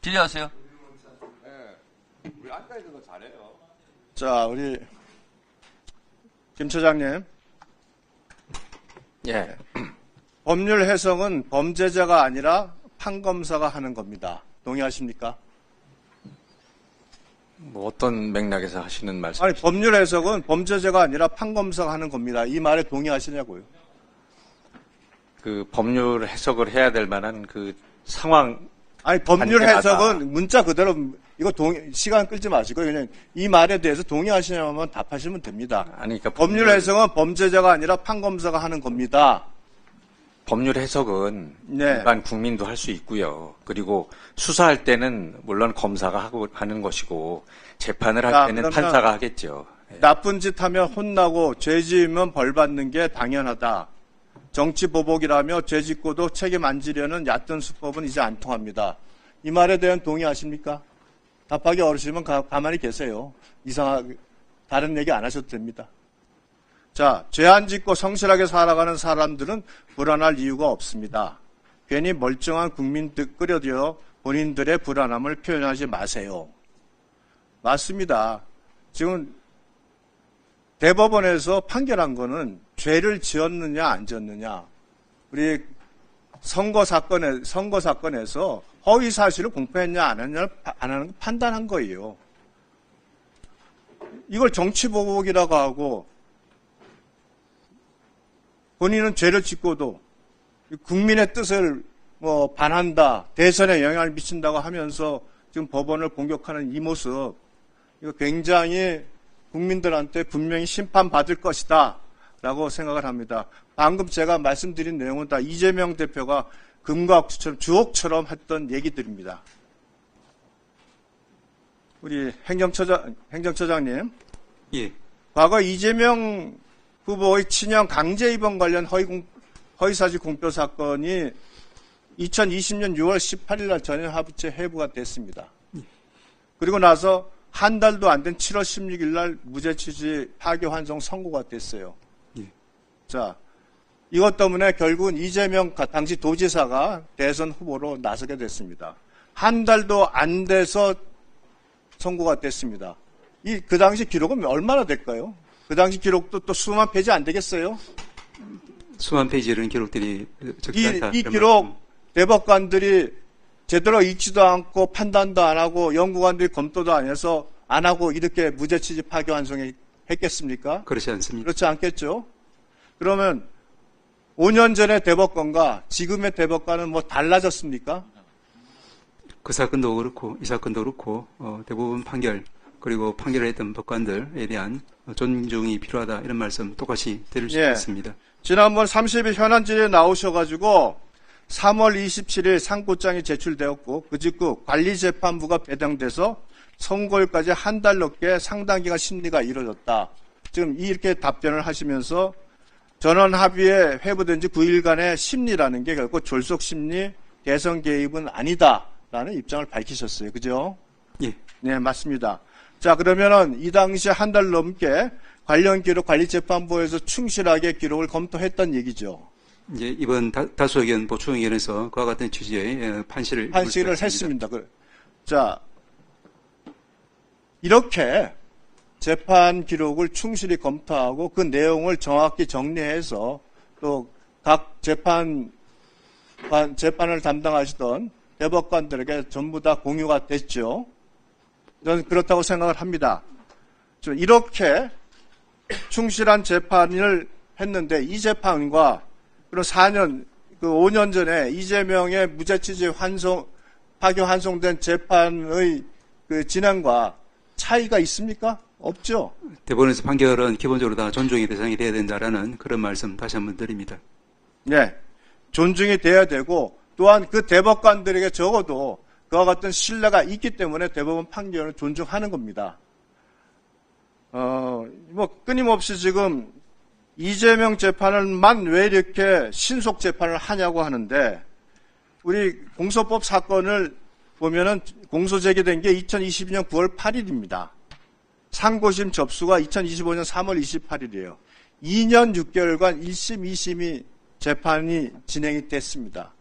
질의하세요. 네. 우리 앉아 있는 거 잘해요. 자, 우리 김 처장님. 예. 법률 해석은 범죄자가 아니라 판검사가 하는 겁니다. 동의하십니까? 뭐 어떤 맥락에서 하시는 말씀? 아니, 법률 해석은 범죄자가 아니라 판검사가 하는 겁니다. 이 말에 동의하시냐고요? 그 법률 해석을 해야 될 만한 그 상황. 아니, 법률 관계가 해석은 문자 그대로 이거 시간 끌지 마시고 그냥 이 말에 대해서 동의하시냐면 답하시면 됩니다. 아니, 그러니까 법률 해석은 범죄자가 아니라 판검사가 하는 겁니다. 법률 해석은 네. 일반 국민도 할 수 있고요. 그리고 수사할 때는 물론 검사가 하는 것이고 재판을 할 자, 때는 그러면 판사가 하겠죠. 예. 나쁜 짓 하면 혼나고 죄 지으면 벌 받는 게 당연하다. 정치 보복이라며 죄 짓고도 책임 안 지려는 얕은 수법은 이제 안 통합니다. 이 말에 대한 동의하십니까? 답하기 어려우시면 가만히 계세요. 이상하게 다른 얘기 안 하셔도 됩니다. 자, 죄 안 짓고 성실하게 살아가는 사람들은 불안할 이유가 없습니다. 괜히 멀쩡한 국민들 끌어들여 본인들의 불안함을 표현하지 마세요. 맞습니다. 지금 대법원에서 판결한 거는 죄를 지었느냐 안 지었느냐. 우리 선거 사건에서 허위 사실을 공표했냐 안 하는 거 판단한 거예요. 이걸 정치 보복이라고 하고 본인은 죄를 짓고도 국민의 뜻을 반한다, 대선에 영향을 미친다고 하면서 지금 법원을 공격하는 이 모습, 이거 굉장히 국민들한테 분명히 심판받을 것이다 라고 생각을 합니다. 방금 제가 말씀드린 내용은 다 이재명 대표가 금과 억지처럼 주옥처럼 했던 얘기들입니다. 우리 행정처장님. 예. 과거 이재명 후보의 친형 강제 입원 관련 허위사실 공표 사건이 2020년 6월 18일 날 전현합의체 회부가 됐습니다. 그리고 나서 한 달도 안 된 7월 16일 날 무죄 취지 파기환송 선고가 됐어요. 예. 자, 이것 때문에 결국은 이재명 당시 도지사가 대선 후보로 나서게 됐습니다. 한 달도 안 돼서 선고가 됐습니다. 그 당시 기록은 얼마나 될까요? 그 당시 기록도 또 수만 페이지 안 되겠어요? 수만 페이지 이런 기록들이 적지 않다. 이 기록 대법관들이 제대로 읽지도 않고 판단도 안 하고 연구관들이 검토도 안 해서 안 하고 이렇게 무죄 취지 파기환송을 했겠습니까? 그렇지 않습니다. 그렇지 않겠죠? 그러면 5년 전의 대법관과 지금의 대법관은 달라졌습니까? 그 사건도 그렇고 이 사건도 그렇고 대부분 판결 그리고 판결을 했던 법관들에 대한 존중이 필요하다 이런 말씀 똑같이 드릴 수 있습니다. 지난번 30일 현안질에 나오셔가지고 3월 27일 상고장이 제출되었고 그 직후 관리재판부가 배당돼서 선고일까지 한 달 넘게 상당 기간 심리가 이루어졌다. 지금 이렇게 답변을 하시면서 전원합의에 회부된 지 9일간의 심리라는 게 결코 졸속심리, 대선 개입은 아니다라는 입장을 밝히셨어요. 그죠? 예. 네, 맞습니다. 자, 그러면은 이 당시 한 달 넘게 관련 기록 관리재판부에서 충실하게 기록을 검토했던 얘기죠. 이제 이번 다수 의견 보충 의견에서 그와 같은 취지의 판시를 했습니다. 자, 이렇게 재판 기록을 충실히 검토하고 그 내용을 정확히 정리해서 또 각 재판을 담당하시던 대법관들에게 전부 다 공유가 됐죠. 저는 그렇다고 생각을 합니다. 이렇게 충실한 재판을 했는데 이 재판과 그리고 5년 전에 이재명의 무죄 취지 파기환송된 재판의 그 진행과 차이가 있습니까? 없죠. 대법원에서 판결은 기본적으로 다 존중의 대상이 돼야 된다라는 그런 말씀 다시 한번 드립니다. 네, 존중이 돼야 되고 또한 그 대법관들에게 적어도 그와 같은 신뢰가 있기 때문에 대법원 판결을 존중하는 겁니다. 끊임없이 지금 이재명 재판을만 왜 이렇게 신속 재판을 하냐고 하는데 우리 공소법 사건을 보면은 공소 제기된 게 2022년 9월 8일입니다. 상고심 접수가 2025년 3월 28일이에요. 2년 6개월간 1심, 2심이 재판이 진행이 됐습니다.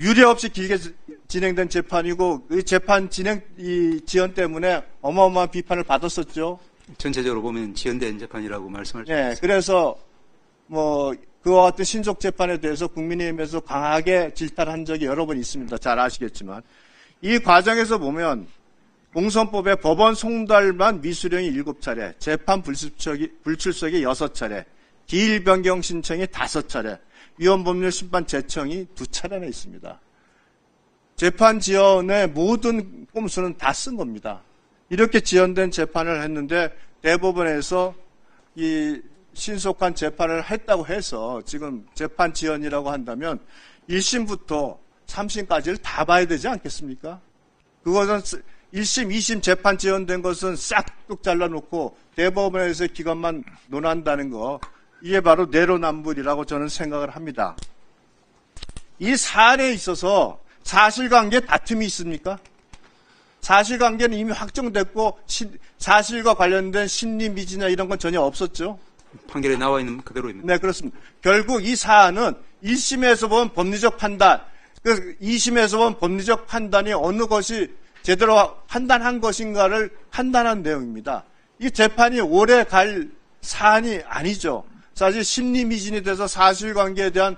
유례 없이 길게 진행된 재판이고 이 재판 지연 때문에 어마어마한 비판을 받았었죠. 전체적으로 보면 지연된 재판이라고 말씀할 수 예, 있습니다. 그래서 뭐 그와 같은 신속 재판에 대해서 국민의힘에서 강하게 질타한 적이 여러 번 있습니다. 잘 아시겠지만 이 과정에서 보면 공선법에 법원 송달만 미수령이 7차례, 재판 불출석이 6차례, 기일 변경 신청이 5차례, 위헌법률 심판 재청이 2차례나 있습니다. 재판 지연의 모든 꼼수는 다 쓴 겁니다. 이렇게 지연된 재판을 했는데 대법원에서 이 신속한 재판을 했다고 해서 지금 재판 지연이라고 한다면 1심부터 3심까지를 다 봐야 되지 않겠습니까? 그것은 1심, 2심 재판 지연된 것은 싹둑 잘라놓고 대법원에서 기간만 논한다는 거, 이게 바로 내로남불이라고 저는 생각을 합니다. 이 사안에 있어서 사실관계 다툼이 있습니까? 사실관계는 이미 확정됐고 사실과 관련된 심리미지나 이런 건 전혀 없었죠. 판결에 나와 있는 그대로입니다. 네, 그렇습니다. 결국 이 사안은 1심에서 본 법리적 판단, 2심에서 본 법리적 판단이 어느 것이 제대로 판단한 것인가를 판단한 내용입니다. 이 재판이 오래 갈 사안이 아니죠. 사실 심리미진이 돼서 사실관계에 대한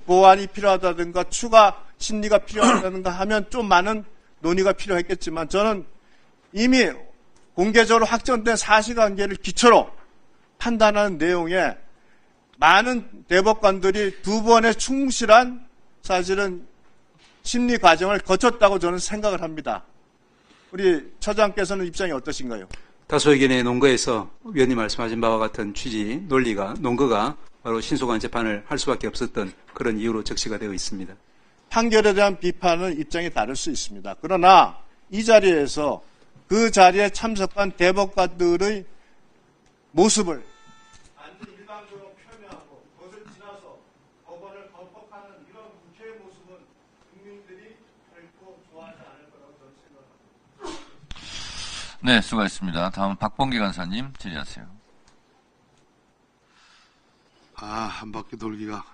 보완이 필요하다든가 추가 심리가 필요하다든가 하면 좀 많은 논의가 필요했겠지만 저는 이미 공개적으로 확정된 사실관계를 기초로 판단하는 내용에 많은 대법관들이 2번의 충실한 사실은 심리 과정을 거쳤다고 저는 생각을 합니다. 우리 처장께서는 입장이 어떠신가요? 다수 의견의 논거에서 위원님 말씀하신 바와 같은 취지, 논거가 바로 신속한 재판을 할 수밖에 없었던 그런 이유로 적시가 되어 있습니다. 판결에 대한 비판은 입장이 다를 수 있습니다. 그러나 이 자리에서 그 자리에 참석한 대법관들의 모습을 완전 일방적으로 표명하고 그것을 지나서 법원을 건폭하는 이런 국회의 모습은 국민들이 결코 좋아하지 않을 거라고 저는 생각합니다. 네, 수고하셨습니다. 다음 박범계 간사님 질의하세요. 한 바퀴 돌기가